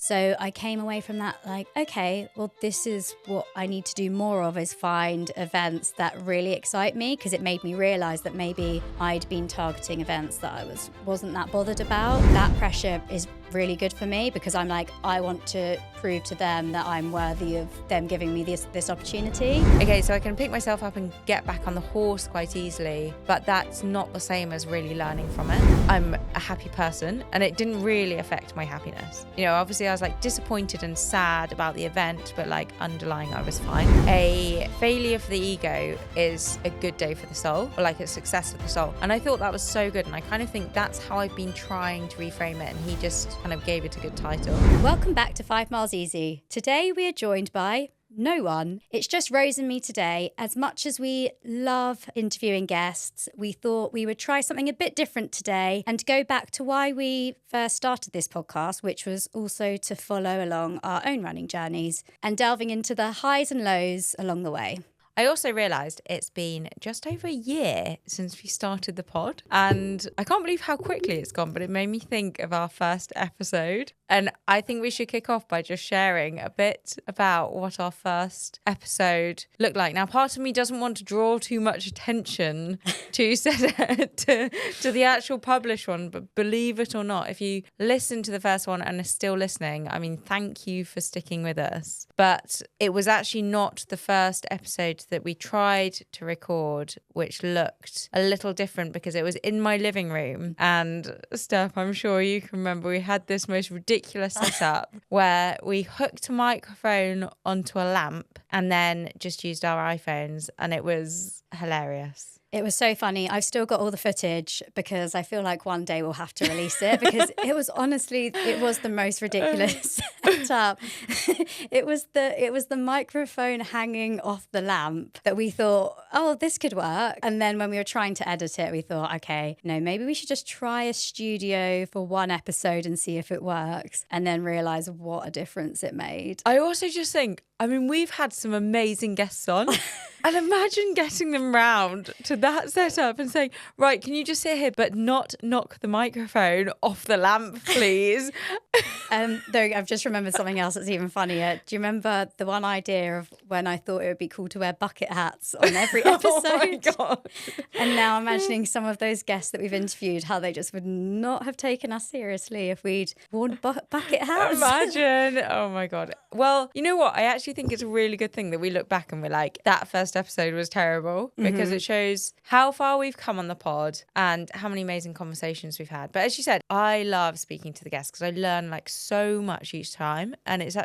So I came away from that like, okay, well, this is what I need to do more of, is find events that really excite me, because it made me realise that maybe I'd been targeting events that I wasn't that bothered about. That pressure is really good for me, because I'm like, I want to prove to them that I'm worthy of them giving me this opportunity. Okay, so I can pick myself up and get back on the horse quite easily, but that's not the same as really learning from it. I'm a happy person, and it didn't really affect my happiness. You know, obviously I was like disappointed and sad about the event, but like underlying I was fine. A failure for the ego is a good day for the soul, or like a success for the soul. And I thought that was so good, and I kind of think that's how I've been trying to reframe it, and he just kind of gave it a good title. Welcome back to 5 Miles Easy. Today we are joined by no one. It's just Rose and me today. As much as we love interviewing guests, we thought we would try something a bit different today and go back to why we first started this podcast, which was also to follow along our own running journeys and delving into the highs and lows along the way. I also realised it's been just over a year since we started the pod, and I can't believe how quickly it's gone, but it made me think of our first episode. And I think we should kick off by just sharing a bit about what our first episode looked like. Now, part of me doesn't want to draw too much attention to the actual published one, but believe it or not, if you listen to the first one and are still listening, I mean, thank you for sticking with us. But it was actually not the first episode that we tried to record, which looked a little different because it was in my living room. And Steph, I'm sure you can remember, we had this most ridiculous setup where we hooked a microphone onto a lamp and then just used our iPhones, and it was hilarious. It was so funny. I've still got all the footage because I feel like one day we'll have to release it, because it was the most ridiculous setup. It was the microphone hanging off the lamp that we thought, oh, this could work. And then when we were trying to edit it, we thought, okay, no, maybe we should just try a studio for one episode and see if it works, and then realise what a difference it made. I also just think, I mean, we've had some amazing guests on. And imagine getting them round to that setup and saying, right, can you just sit here but not knock the microphone off the lamp, please? Though I've just remembered something else that's even funnier. Do you remember the one idea of when I thought it would be cool to wear bucket hats on every episode? Oh my God. And now imagining some of those guests that we've interviewed, how they just would not have taken us seriously if we'd worn bucket hats. Imagine. Oh my God. Well, you know what? I actually think it's a really good thing that we look back and we're like, that first episode was terrible, because it shows how far we've come on the pod and how many amazing conversations we've had. But as you said, I love speaking to the guests because I learn like so much each time. And it's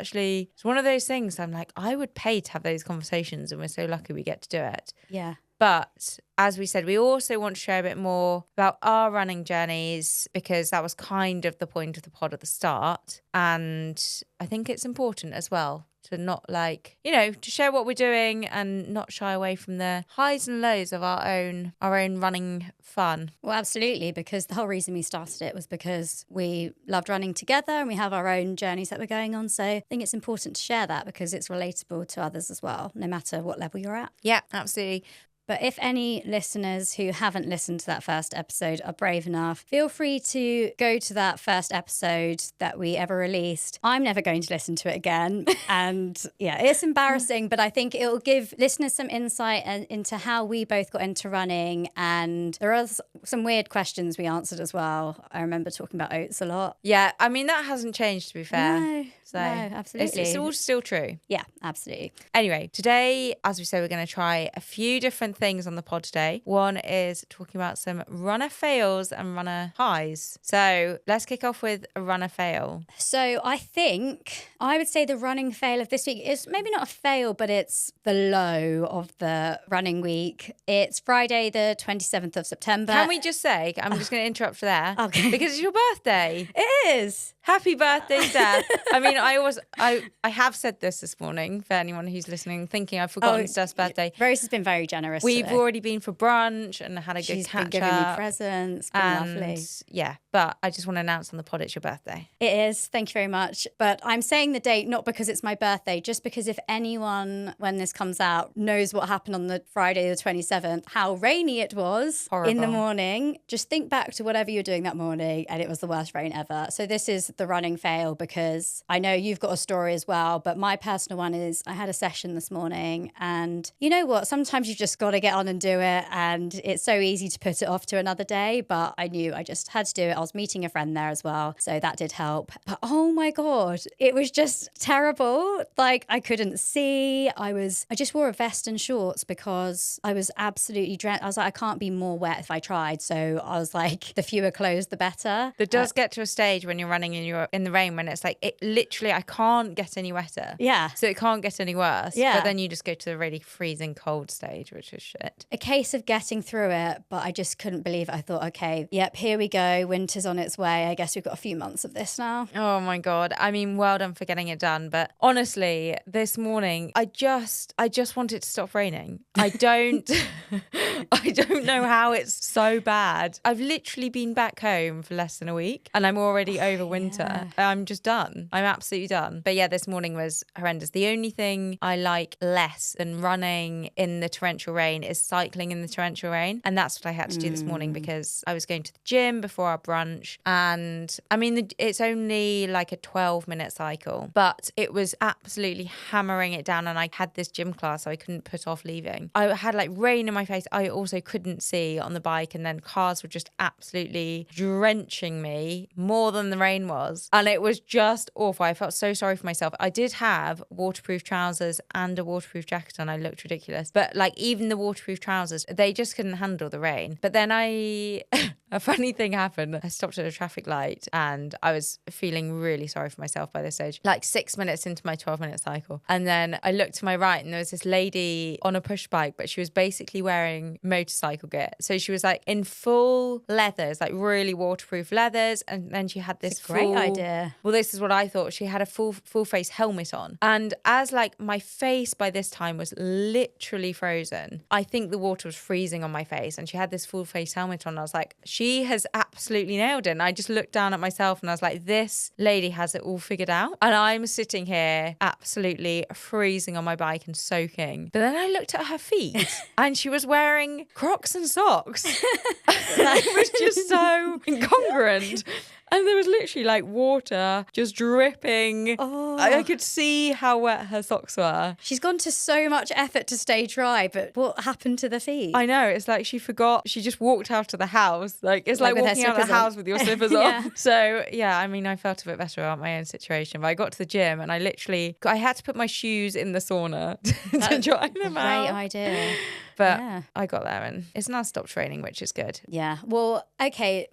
one of those things I'm like, I would pay to have those conversations, and we're so lucky we get to do it. Yeah. But as we said, we also want to share a bit more about our running journeys, because that was kind of the point of the pod at the start. And I think it's important as well to not to share what we're doing and not shy away from the highs and lows of our own running fun. Well, absolutely, because the whole reason we started it was because we loved running together and we have our own journeys that we're going on. So I think it's important to share that because it's relatable to others as well, no matter what level you're at. Yeah, absolutely. But if any listeners who haven't listened to that first episode are brave enough, feel free to go to that first episode that we ever released. I'm never going to listen to it again. And yeah, it's embarrassing, but I think it'll give listeners some insight into how we both got into running. And there are some weird questions we answered as well. I remember talking about oats a lot. Yeah, I mean, that hasn't changed, to be fair. No, absolutely. It's all still true. Yeah, absolutely. Anyway, today, as we said, we're going to try a few different things on the pod today. One is talking about some runner fails and runner highs. So let's kick off with a runner fail. So I think I would say the running fail of this week is maybe not a fail, but it's the low of the running week. It's Friday, the 27th of September. Can we just say, I'm just going to interrupt for there. Okay. Because it's your birthday. It is. Happy birthday, Steph. I mean, I have said this morning for anyone who's listening, thinking I've forgotten Steph's birthday. Rose has been very generous We've today. already been for brunch and had a good She's catch been giving up. me presents. Been And lovely. yeah, but I just want to announce on the pod it's your birthday. It is. Thank you very much. But I'm saying the date not because it's my birthday, just because if anyone, when this comes out, knows what happened on the Friday the 27th, how rainy it was in the Horrible. morning, just think back to whatever you're doing that morning and it was the worst rain ever. So this is the running fail because I know you've got a story as well, but my personal one is I had a session this morning and you know what? Sometimes you've just got to get on and do it and it's so easy to put it off to another day, but I knew I just had to do it. I was meeting a friend there as well, so that did help. But oh my God, it was just terrible. Like I couldn't see. I just wore a vest and shorts because I was absolutely drenched. I was like, I can't be more wet if I tried. So I was like, the fewer clothes, the better. It does get to a stage when you're running in the rain when it's like, it literally, I can't get any wetter. Yeah. So it can't get any worse. Yeah. But then you just go to the really freezing cold stage, which is shit. A case of getting through it, but I just couldn't believe it. I thought, okay, yep, here we go. Winter's on its way. I guess we've got a few months of this now. Oh my God. I mean, well done for getting it done. But honestly, this morning, I just want it to stop raining. I don't know how it's so bad. I've literally been back home for less than a week and I'm already over winter. Yeah. I'm just done. I'm absolutely done. But yeah, this morning was horrendous. The only thing I like less than running in the torrential rain is cycling in the torrential rain. And that's what I had to do this morning because I was going to the gym before our brunch. And I mean, it's only like a 12-minute cycle, but it was absolutely hammering it down. And I had this gym class, so I couldn't put off leaving. I had like rain in my face. I also couldn't see on the bike. And then cars were just absolutely drenching me more than the rain was. And it was just awful. I felt so sorry for myself. I did have waterproof trousers and a waterproof jacket on. I looked ridiculous. But like even the waterproof trousers, they just couldn't handle the rain. But then a funny thing happened. I stopped at a traffic light and I was feeling really sorry for myself by this stage, like 6 minutes into my 12-minute cycle. And then I looked to my right and there was this lady on a push bike, but she was basically wearing motorcycle gear. So she was like in full leathers, like really waterproof leathers. And then she had this Great idea. Well, this is what I thought. She had a full face helmet on. And as like my face by this time was literally frozen, I think the water was freezing on my face and she had this full face helmet on. I was like, she has absolutely nailed it. And I just looked down at myself and I was like, this lady has it all figured out. And I'm sitting here absolutely freezing on my bike and soaking. But then I looked at her feet and she was wearing Crocs and socks. It was just so incongruent. And there was literally like water just dripping. Oh. I could see how wet her socks were. She's gone to so much effort to stay dry, but what happened to the feet? I know. It's like she forgot. She just walked out of the house. Like it's like with her walking out of the slippers on. house with your slippers Yeah. on. So yeah, I mean, I felt a bit better about my own situation. But I got to the gym and I had to put my shoes in the sauna to dry them out. Great idea. But Yeah. I got there and it's now stopped raining, which is good. Yeah. Well, okay,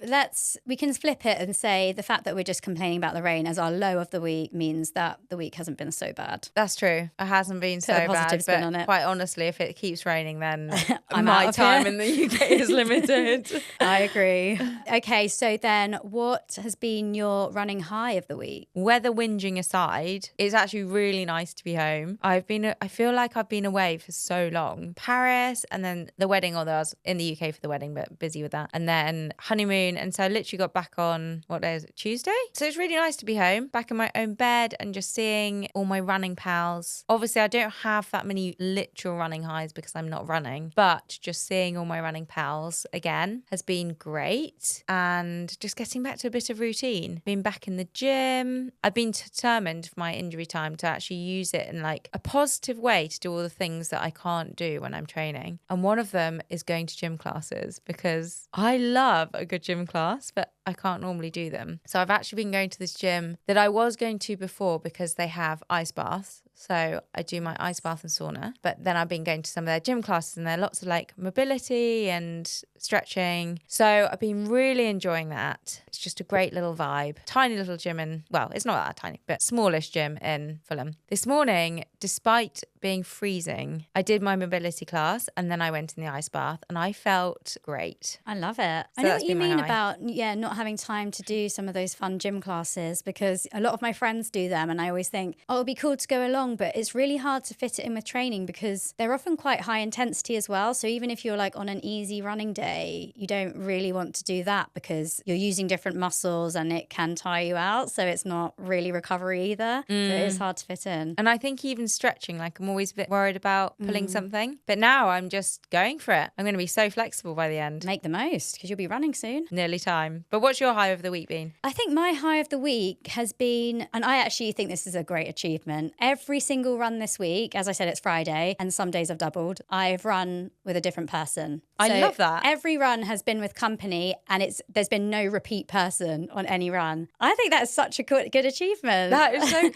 we can flip it and say the fact that we're just complaining about the rain as our low of the week means that the week hasn't been so bad. That's true. It hasn't been so a positive bad. spin But on it. quite honestly, if it keeps raining, then I'm my out of time here. in the UK is limited. I agree. Okay, so then what has been your running high of the week? Weather whinging aside, it's actually really nice to be home. I feel like I've been away for so long. Paris and then the wedding, although I was in the UK for the wedding, but busy with that. And then honeymoon. And so I literally got back on, what day is it? Tuesday? So it's really nice to be home, back in my own bed and just seeing all my running pals. Obviously, I don't have that many literal running highs because I'm not running, but just seeing all my running pals again has been great. And just getting back to a bit of routine. Being back in the gym. I've been determined for my injury time to actually use it in like a positive way to do all the things that I can't do when I'm training. And one of them is going to gym classes because I love a good gym class, but I can't normally do them. So I've actually been going to this gym that I was going to before because they have ice baths. So I do my ice bath and sauna, but then I've been going to some of their gym classes and there are lots of like mobility and stretching. So I've been really enjoying that. It's just a great little vibe. Tiny little gym it's not that tiny, but smallish gym in Fulham. This morning, despite being freezing, I did my mobility class and then I went in the ice bath and I felt great. I love it. So I know that's what you been my mean high. about, not not having time to do some of those fun gym classes because a lot of my friends do them. And I always think, oh, it'd be cool to go along. But it's really hard to fit it in with training because they're often quite high intensity as well. So even if you're like on an easy running day, you don't really want to do that because you're using different muscles and it can tire you out. So it's not really recovery either. So it is hard to fit in. And I think even stretching, like I'm always a bit worried about pulling something. But now I'm just going for it. I'm going to be so flexible by the end. Make the most because you'll be running soon. Nearly time. But what's your high of the week been? I think my high of the week has been, and I actually think this is a great achievement. Every single run this week, as I said, it's Friday, and some days I've doubled. I've run with a different person. I love that. Every run has been with company, and there's been no repeat person on any run. I think that's such a good achievement. That is so.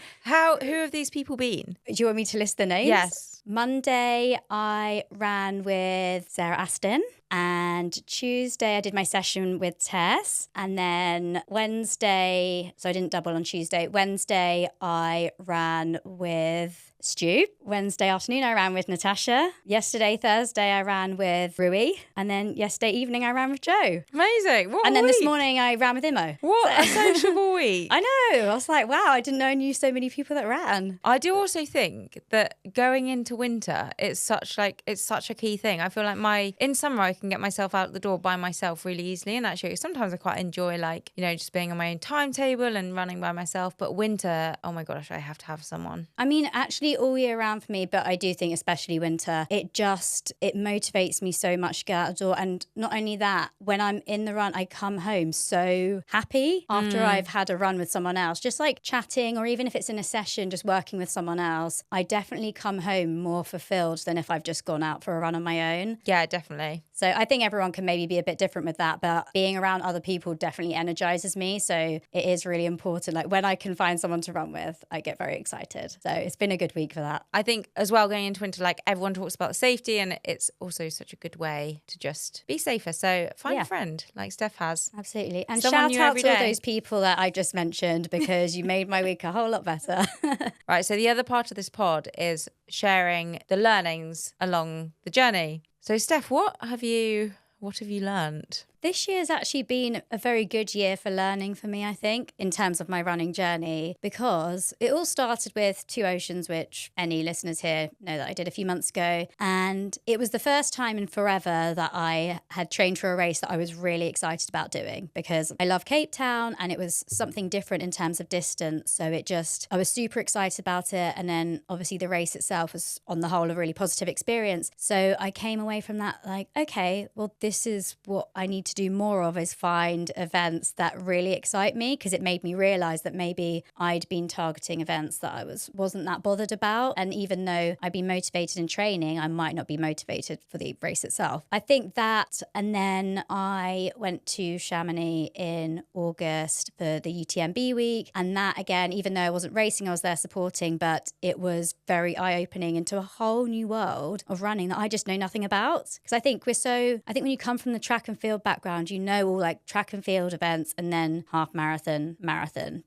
Who have these people been? Do you want me to list the names? Yes. Monday, I ran with Sarah Aston. And Tuesday, I did my session with Tess. And then Wednesday, so I didn't double on Tuesday. Wednesday, I ran with Stu. Wednesday afternoon, I ran with Natasha. Yesterday, Thursday, I ran with Rui. And then yesterday evening, I ran with Joe. Amazing. What And then week. This morning, I ran with Imo. What a sociable week. I know. I was like, wow, I didn't know I knew so many people that ran. I do also think that going into winter, it's such a key thing. I feel like in summer, I can get myself out the door by myself really easily. And actually, sometimes I quite enjoy just being on my own timetable and running by myself. But winter, oh my gosh, I have to have someone. I mean, actually all year round for me, but I do think especially winter, it motivates me so much to get out the door. And not only that, when I'm in the run, I come home so happy after I've had a run with someone else, just like chatting, or even if it's in a session, just working with someone else. I definitely come home more fulfilled than if I've just gone out for a run on my own. Yeah, definitely. So I think everyone can maybe be a bit different with that, but being around other people definitely energizes me. So it is really important. Like when I can find someone to run with, I get very excited. So it's been a good week for that. I think as well going into winter, like everyone talks about safety and it's also such a good way to just be safer. So find a friend like Steph has. Absolutely. And Someone shout out every to all day. those people that I just mentioned because you made my week a whole lot better. Right. So the other part of this pod is sharing the learnings along the journey. So Steph, what have you learned? This year's actually been a very good year for learning for me, I think, in terms of my running journey, because it all started with 2 Oceans, which any listeners here know that I did a few months ago. And it was the first time in forever that I had trained for a race that I was really excited about doing because I love Cape Town and it was something different in terms of distance. So I was super excited about it. And then obviously the race itself was on the whole a really positive experience. So I came away from that like, okay, well, this is what I need to do more of, is find events that really excite me, because it made me realize that maybe I'd been targeting events that I wasn't that bothered about. And even though I'd be motivated in training, I might not be motivated for the race itself. I think that, and then I went to Chamonix in August for the UTMB week. And that again, even though I wasn't racing, I was there supporting, but it was very eye-opening into a whole new world of running that I just know nothing about. Because I think when you come from the track and field background, you know all like track and field events and then half marathon.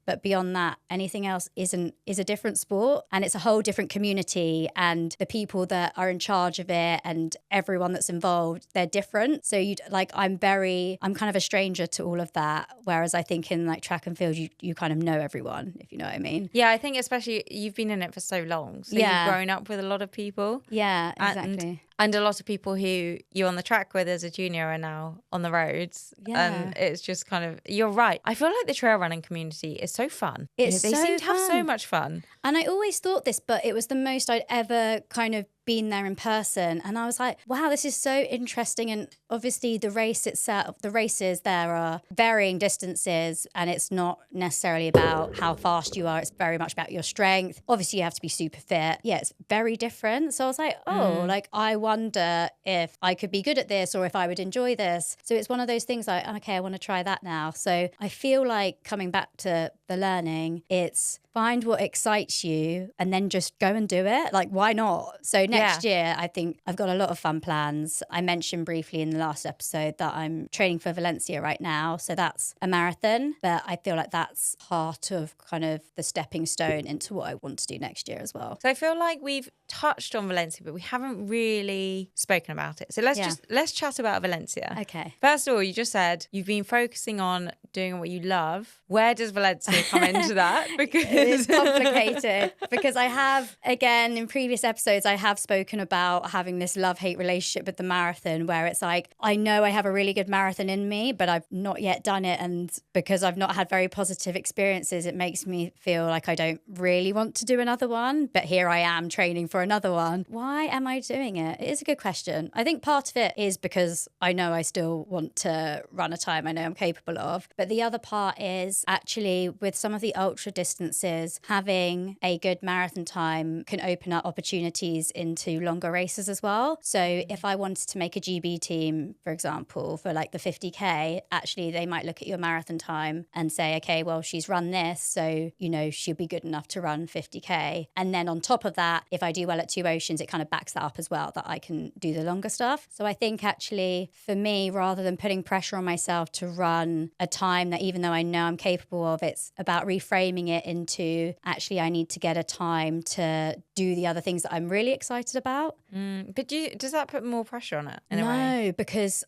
But beyond that, anything else is a different sport, and it's a whole different community, and the people that are in charge of it and everyone that's involved, they're different. So I'm kind of a stranger to all of that. Whereas I think in like track and field, you kind of know everyone, if you know what I mean. Yeah, I think especially you've been in it for so long. So you've grown up with a lot of people. Yeah, exactly. And a lot of people who you're on the track with as a junior are now on the roads. Yeah. And it's just kind of, you're right. I feel like the trail running community is so fun. They seem to have so much fun. And I always thought this, but it was the most I'd ever kind of been there in person, and I was like, wow, this is so interesting. And obviously the races there are varying distances, and it's not necessarily about how fast you are, it's very much about your strength. Obviously you have to be super fit. Yeah, it's very different. So I was like, like I wonder if I could be good at this or if I would enjoy this. So it's one of those things like, okay, I want to try that now. So I feel like coming back to the learning, it's find what excites you and then just go and do it. Like, why not? So next year, I think I've got a lot of fun plans. I mentioned briefly in the last episode that I'm training for Valencia right now. So that's a marathon, but I feel like that's part of kind of the stepping stone into what I want to do next year as well. So I feel like we've touched on Valencia, but we haven't really spoken about it. So let's chat about Valencia. Okay. First of all, you just said you've been focusing on doing what you love. Where does Valencia come into that? Because it's complicated because I have, again, in previous episodes, I have spoken about having this love-hate relationship with the marathon where it's like, I know I have a really good marathon in me, but I've not yet done it. And because I've not had very positive experiences, it makes me feel like I don't really want to do another one. But here I am training for another one. Why am I doing it? It is a good question. I think part of it is because I know I still want to run a time I know I'm capable of. But the other part is actually with some of the ultra distances, having a good marathon time can open up opportunities into longer races as well. So if I wanted to make a GB team, for example, for like the 50K, actually they might look at your marathon time and say, okay, well, she's run this, so, you know, she'll be good enough to run 50K. And then on top of that, if I do well at Two Oceans, it kind of backs that up as well, that I can do the longer stuff. So I think actually for me, rather than putting pressure on myself to run a time that even though I know I'm capable of, it's about reframing it into actually I need to get a time to do the other things that I'm really excited about. But does that put more pressure on it in a way? No, because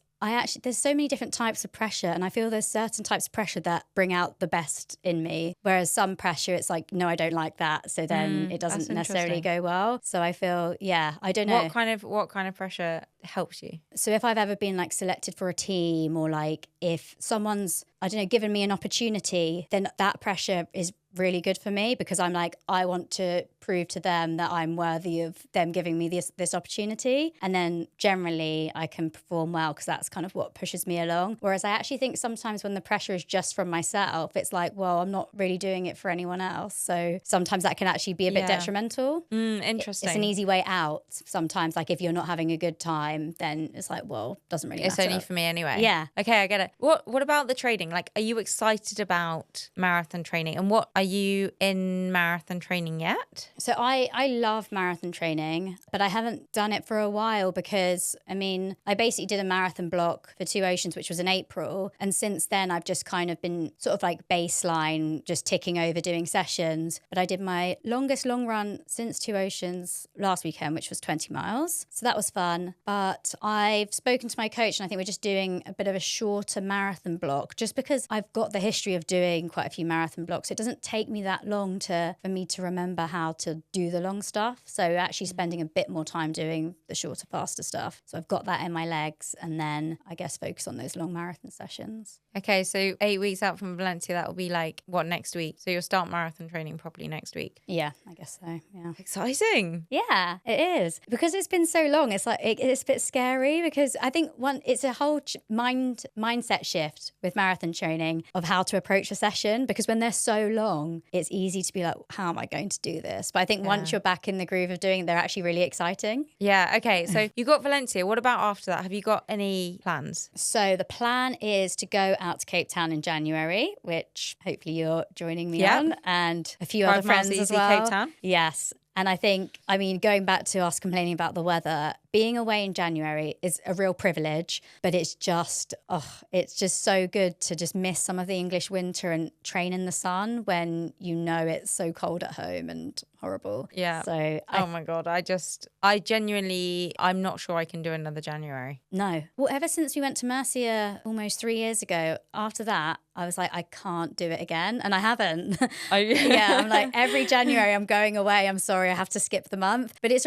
there's so many different types of pressure, and I feel there's certain types of pressure that bring out the best in me. Whereas some pressure, it's like, no, I don't like that. So then it doesn't necessarily go well. So I feel, I don't know. What kind of pressure helps you? So if I've ever been like selected for a team, or like if someone's, I don't know, given me an opportunity, then that pressure is really good for me because I'm like, I want to prove to them that I'm worthy of them giving me this opportunity. And then generally I can perform well because that's kind of what pushes me along. Whereas I actually think sometimes when the pressure is just from myself, it's like, well, I'm not really doing it for anyone else. So sometimes that can actually be a bit detrimental. Interesting. It's an easy way out. Sometimes like if you're not having a good time, then it's like, well, doesn't really matter. It's only for me anyway. Yeah. Okay, I get it. What about the training? Like, are you excited about marathon training? And what are you in marathon training yet? So I love marathon training, but I haven't done it for a while because, I mean, I basically did a marathon block for Two Oceans, which was in April. And since then, I've just kind of been sort of like baseline, just ticking over doing sessions. But I did my longest long run since Two Oceans last weekend, which was 20 miles. So that was fun. But I've spoken to my coach and I think we're just doing a bit of a shorter marathon block just because I've got the history of doing quite a few marathon blocks. It doesn't take me that long for me to remember how to do the long stuff. So actually spending a bit more time doing the shorter, faster stuff. So I've got that in my legs and then I guess focus on those long marathon sessions. Okay, so 8 weeks out from Valencia, that will be like, what, next week? So you'll start marathon training properly next week? Yeah, I guess so, yeah. Exciting. Yeah, it is. Because it's been so long, it's like, it's a bit scary because I think it's a whole mindset shift with marathon training of how to approach a session because when they're so long, it's easy to be like, how am I going to do this? But I think once you're back in the groove of doing it, they're actually really exciting. Yeah, okay. So you got Valencia. What about after that? Have you got any plans? So the plan is to go out to Cape Town in January, which hopefully you're joining me on, and a few other friends as well. Cape Town? Yes. And I think, I mean, going back to us complaining about the weather, being away in January is a real privilege, but it's just so good to just miss some of the English winter and train in the sun when you know it's so cold at home and horrible. Yeah. So oh my God. I genuinely, I'm not sure I can do another January. No. Well, ever since we went to Murcia almost 3 years ago, after that, I was like, I can't do it again. And I haven't. Yeah, I'm like, every January I'm going away. I'm sorry, I have to skip the month. But it's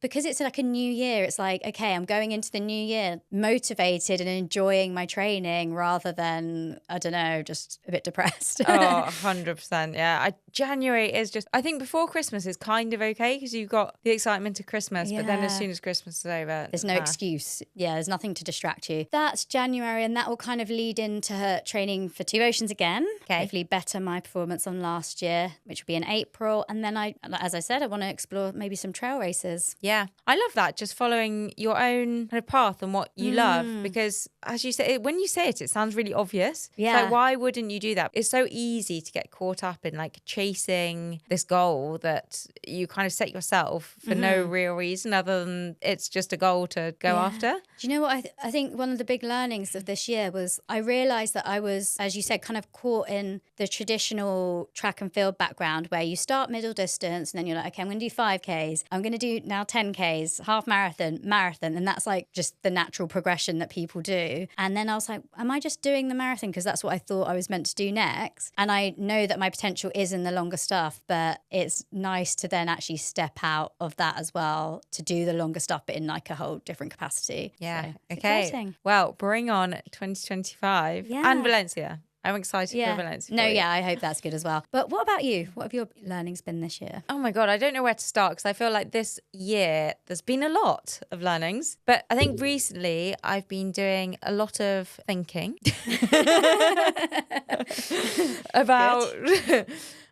because it's like a new year, it's like, okay, I'm going into the new year motivated and enjoying my training rather than, I don't know, just a bit depressed. Oh, 100%. Yeah. January is just, I think before Christmas is kind of okay because you've got the excitement of Christmas, but then as soon as Christmas is over, there's no excuse. Yeah, there's nothing to distract you. That's January, and that will kind of lead into her training for Two Oceans again. Okay. Hopefully better my performance on last year, which will be in April. And then as I said, I want to explore maybe some trail races. Yeah, I love that. Just following your own kind of path and what you love, because as you say, when you say it, it sounds really obvious. Yeah. It's like, why wouldn't you do that? It's so easy to get caught up in like chasing this goal that you kind of set yourself for no real reason other than it's just a goal to go after. Do you know what? I think one of the big learnings of this year was I realised that I was, as you said, kind of caught in the traditional track and field background where you start middle distance and then you're like, okay, I'm going to do 5Ks. I'm going to do now 10Ks, half marathon marathon. And that's like just the natural progression that people do. And then I was like, am I just doing the marathon because that's what I thought I was meant to do next? And I know that my potential is in the longer stuff, but it's nice to then actually step out of that as well to do the longer stuff, but in like a whole different capacity. Yeah. So, Okay. exciting. Well, bring on 2025 and Valencia. I'm excited for Valencia. No, I hope that's good as well. But what about you? What have your learnings been this year? Oh my God, I don't know where to start because I feel like this year there's been a lot of learnings. But I think recently I've been doing a lot of thinking about...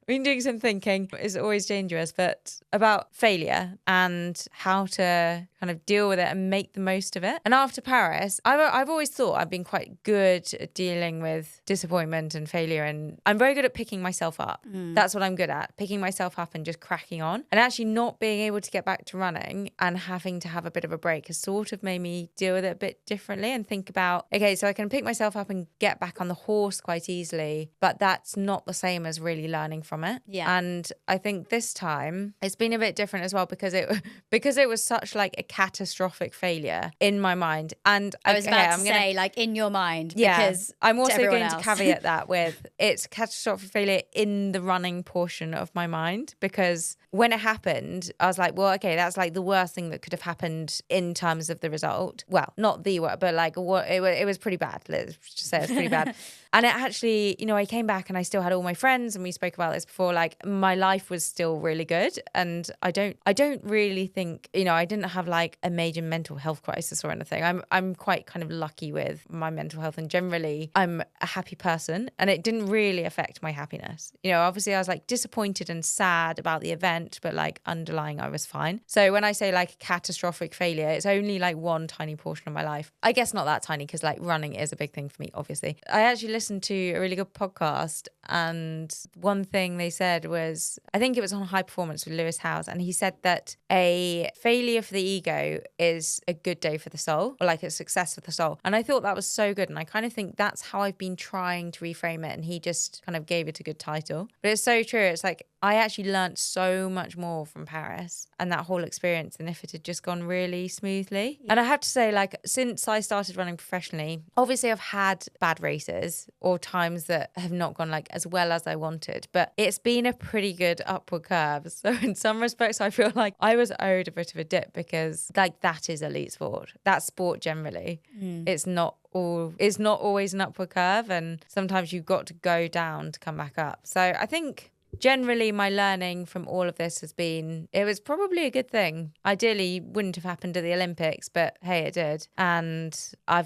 been doing some thinking. It's always dangerous, but about failure and how to kind of deal with it and make the most of it. And after Paris, I've always thought I've been quite good at dealing with disappointment and failure, and I'm very good at picking myself up. That's what I'm good at, picking myself up and just cracking on. And actually not being able to get back to running and having to have a bit of a break has sort of made me deal with it a bit differently and think about, okay, so I can pick myself up and get back on the horse quite easily, but that's not the same as really learning from it. Yeah. And I think this time it's been a bit different as well because it was such like a catastrophic failure in my mind. And I was about to say, like, in your mind, because I'm also going else. to caveat that with it's catastrophic failure in the running portion of my mind, because when it happened, I was like, well, okay, that's like the worst thing that could have happened in terms of the result. Well, not the worst, but like it was pretty bad. Let's just say it was pretty bad. And it actually, you know, I came back and I still had all my friends, and we spoke about this before, like my life was still really good. And I don't really think, you know, I didn't have like a major mental health crisis or anything. I'm quite kind of lucky with my mental health, and generally I'm a happy person, and it didn't really affect my happiness. You know, obviously I was like disappointed and sad about the event, but like underlying I was fine. So when I say like catastrophic failure, it's only like one tiny portion of my life. I guess not that tiny, because like running is a big thing for me, obviously. I actually listened to a really good podcast, and one thing they said was, I think it was on High Performance with Lewis Howes, and he said that a failure for the ego is a good day for the soul, or like a success for the soul. And I thought that was so good, and I kind of think that's how I've been trying to reframe it, and he just kind of gave it a good title. But it's so true. It's like I actually learned so much more from Paris and that whole experience than if it had just gone really smoothly. And I have to say, like, since I started running professionally, obviously I've had bad races or times that have not gone like as well as I wanted, but it's been a pretty good upward curve. So in some respects, I feel like I was owed a bit of a dip, because like that is elite sport. That's sport generally. It's not always an upward curve, and sometimes you've got to go down to come back up. So I think generally my learning from all of this has been, it was probably a good thing. Ideally wouldn't have happened at the Olympics, but hey, it did. And I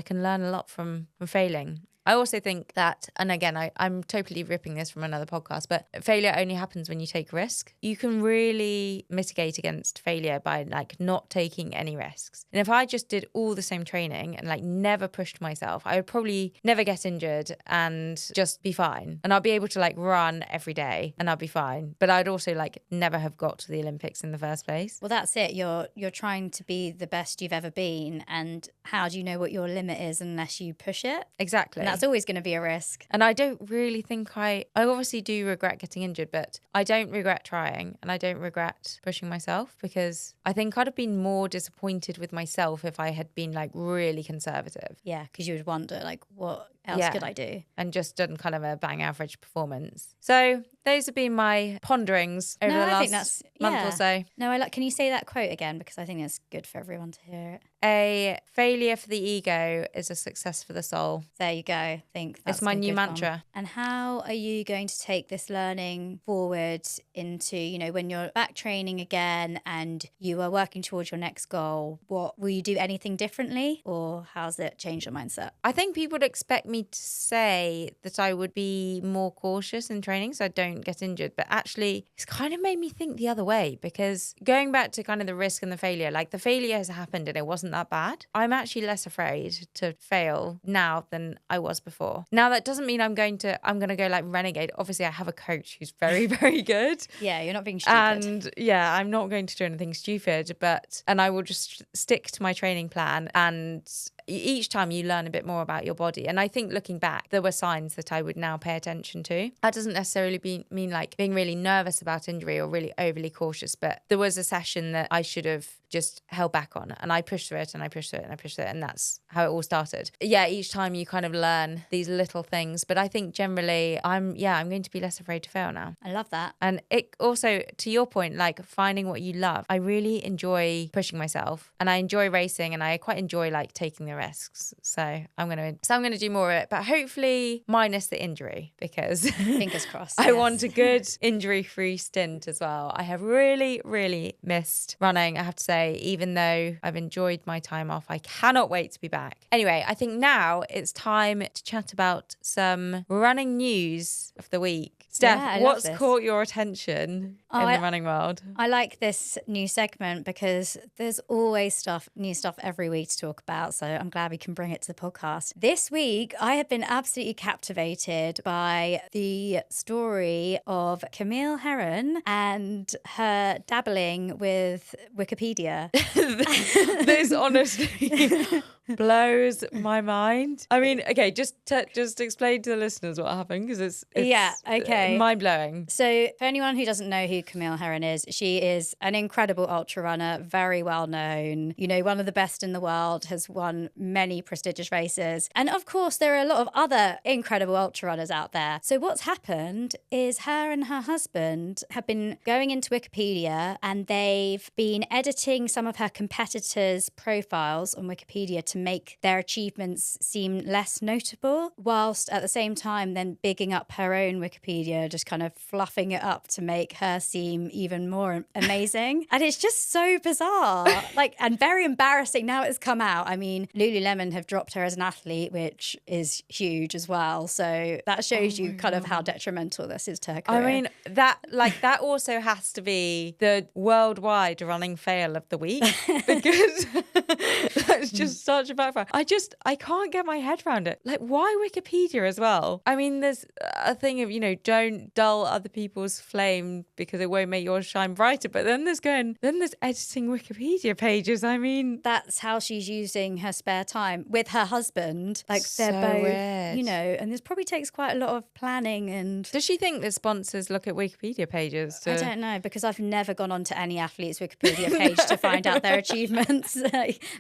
can learn a lot from failing. I also think that, and again, I'm totally ripping this from another podcast, but failure only happens when you take risk. You can really mitigate against failure by like not taking any risks. And if I just did all the same training and like never pushed myself, I would probably never get injured and just be fine. And I'll be able to like run every day and I'll be fine. But I'd also like never have got to the Olympics in the first place. Well, that's it. You're trying to be the best you've ever been. And how do you know what your limit is unless you push it? Exactly. And that's always going to be a risk. And I don't really think I obviously do regret getting injured, but I don't regret trying, and I don't regret pushing myself, because I think I'd have been more disappointed with myself if I had been like really conservative. Yeah, because you would wonder like, what else could I do? And just done kind of a bang average performance. So those have been my ponderings over the last month or so. No, can you say that quote again? Because I think it's good for everyone to hear it. A failure for the ego is a success for the soul. There you go. I think that's it's my new mantra. One. And how are you going to take this learning forward into, you know, when you're back training again and you are working towards your next goal? Will you do anything differently, or how's it changed your mindset? I think people would expect me to say that I would be more cautious in training so I don't get injured, but actually it's kind of made me think the other way, because going back to kind of the risk and the failure, like the failure has happened and it wasn't that bad. I'm actually less afraid to fail now than I was before. Now that doesn't mean I'm going to go like renegade. Obviously I have a coach who's very, very good. Yeah, you're not being stupid. And yeah, I'm not going to do anything stupid, and I will just stick to my training plan, and each time you learn a bit more about your body. And I think looking back, there were signs that I would now pay attention to. That doesn't necessarily mean like being really nervous about injury or really overly cautious, but there was a session that I should have just held back on. And I pushed through it and I pushed through it and I pushed through it. And that's how it all started. Yeah, each time you kind of learn these little things. But I think generally I'm going to be less afraid to fail now. I love that. And it also, to your point, like finding what you love. I really enjoy pushing myself and I enjoy racing and I quite enjoy like taking the risks. So I'm gonna do more of it, but hopefully minus the injury, because Fingers crossed. I want a good injury-free stint as well. I have really, really missed running, I have to say, even though I've enjoyed my time off. I cannot wait to be back. Anyway, I think now it's time to chat about some running news of the week. Steph, what's caught your attention in the running world? I like this new segment because there's always new stuff every week to talk about. So I'm glad we can bring it to the podcast. This week, I have been absolutely captivated by the story of Camille Herron and her dabbling with Wikipedia. This honestly blows my mind. I mean, okay, just explain to the listeners what happened, because it's mind blowing. So for anyone who doesn't know who Camille Herron is, she is an incredible ultra runner, very well known, one of the best in the world, has won many prestigious races. And of course, there are a lot of other incredible ultra runners out there. So what's happened is her and her husband have been going into Wikipedia and they've been editing some of her competitors' profiles on Wikipedia to make their achievements seem less notable, whilst at the same time then bigging up her own Wikipedia, just kind of fluffing it up to make her seem even more amazing. And it's just so bizarre, and very embarrassing now it's come out. I mean, Lululemon have dropped her as an athlete, which is huge as well. So that shows you kind of how detrimental this is to her career. I mean, that also has to be the worldwide running fail of the week, because that's just such a backfire. I can't get my head around it. Like, why Wikipedia as well? I mean, there's a thing of, don't dull other people's flame because it won't make yours shine brighter. But then there's editing Wikipedia pages. I mean, that's how she's using her spare time with her husband. Like, they're so both, weird. and this probably takes quite a lot of planning. And does she think that sponsors look at Wikipedia pages? I don't know, because I've never gone onto any athlete's Wikipedia page to find out their achievements.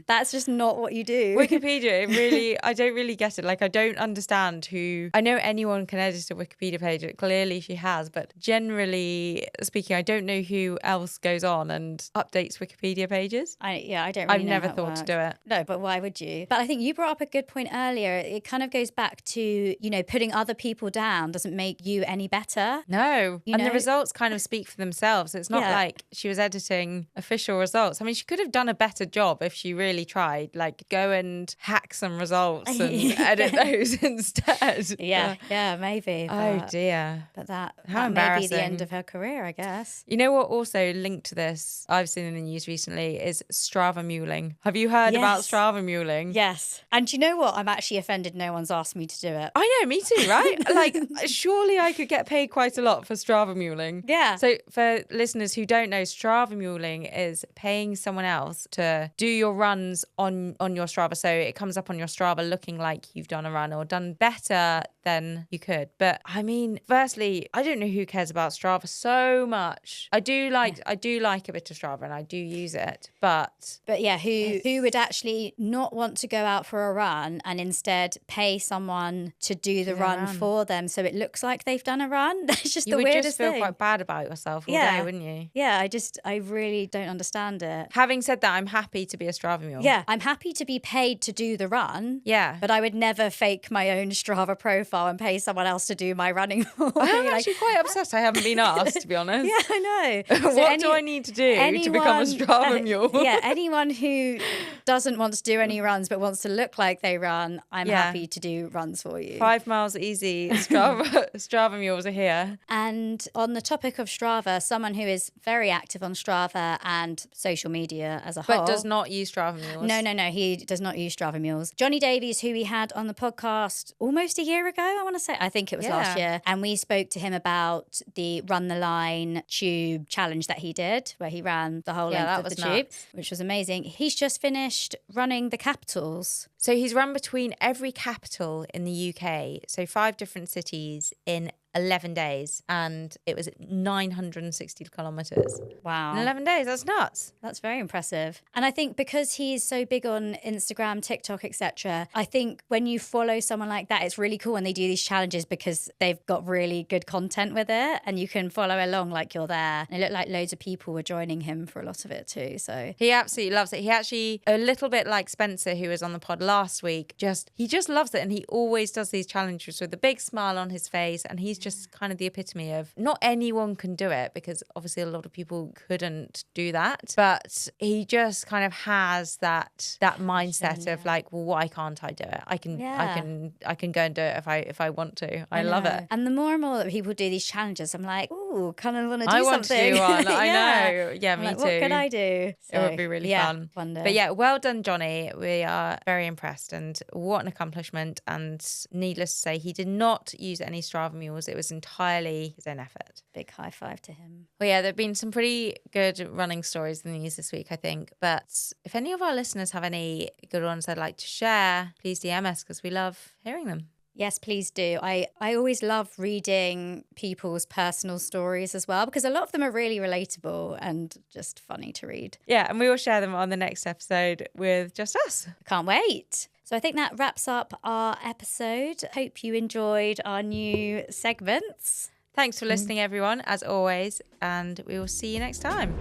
That's just not what you do. Wikipedia, I don't really get it. Like, I don't understand who. I know anyone can edit a Wikipedia page. Clearly she has, but generally speaking, I don't know who else goes on and updates Wikipedia pages. I don't really I've know never how it thought to do it. No, but why would you? But I think you brought up a good point earlier. It kind of goes back to, putting other people down doesn't make you any better. No. And the results kind of speak for themselves. It's not like she was editing official results. I mean, she could have done a better job if she really tried. Like, go and hack some results and edit those instead. Yeah, maybe. Oh dear. But that embarrassing. May be the end of her career, I guess. You know what also linked to this, I've seen in the news recently, is Strava muling. Have you heard about Strava muling? Yes. And do you know what? I'm actually offended no one's asked me to do it. I know, me too, right? Like, surely I could get paid quite a lot for Strava muling. Yeah. So for listeners who don't know, Strava muling is paying someone else to do your runs on your Strava. So it comes up on your Strava looking like you've done a run or done better than you could. But I mean, firstly, I don't know who cares about Strava so much. I do like a bit of Strava and I do use it, but yeah, who would actually not want to go out for a run and instead pay someone to do the run for them so it looks like they've done a run? That's just the weirdest thing. You would just feel quite bad about yourself all day, wouldn't you? Yeah, I really don't understand it. Having said that, I'm happy to be a Strava mule. Yeah, I'm happy to be paid to do the run. Yeah. But I would never fake my own Strava profile and pay someone else to do my running for me. I'm actually quite upset I haven't been asked, to be honest. Yeah, I know. What do I need to do to become a Strava mule? Anyone who doesn't want to do any runs but wants to look like they run, I'm happy to do runs for you. 5 miles easy. Strava mules are here. And on the topic of Strava, someone who is very active on Strava and social media as a whole. But does not use Strava mules. No, he does not use Strava mules. Johnny Davies, who we had on the podcast almost a year ago, I want to say. I think it was last year. And we spoke to him about the Run the Line tube challenge that he did, where he ran the whole length of the tube, which was amazing. He's just finished running the capitals. So he's run between every capital in the UK, so 5 different cities in 11 days, and it was 960 kilometers. Wow. In 11 days, that's nuts. That's very impressive. And I think because he's so big on Instagram, TikTok, etc., I think when you follow someone like that, it's really cool when they do these challenges because they've got really good content with it and you can follow along like you're there. And it looked like loads of people were joining him for a lot of it too. So he absolutely loves it. He actually, a little bit like Spencer, who was on the pod last week, he just loves it. And he always does these challenges with a big smile on his face. And he's just kind of the epitome of, not anyone can do it because obviously a lot of people couldn't do that, but he just kind of has that mindset of like, well, why can't I do it? I can go and do it if I want to. I love it. And the more and more that people do these challenges, I'm like, ooh, kind of want to do something. I want to do one. I know. Yeah, me like, too. What could I do? So, it would be really fun. Wonder. But yeah, well done, Johnny. We are very impressed, and what an accomplishment. And needless to say, he did not use any Strava mules. It was entirely his own effort. Big high five to him. Well, yeah, there have been some pretty good running stories in the news this week, I think. But if any of our listeners have any good ones they'd like to share, please DM us because we love hearing them. Yes, please do. I always love reading people's personal stories as well because a lot of them are really relatable and just funny to read. Yeah, and we will share them on the next episode with just us. Can't wait. So I think that wraps up our episode. Hope you enjoyed our new segments. Thanks for listening, everyone, as always, and we will see you next time.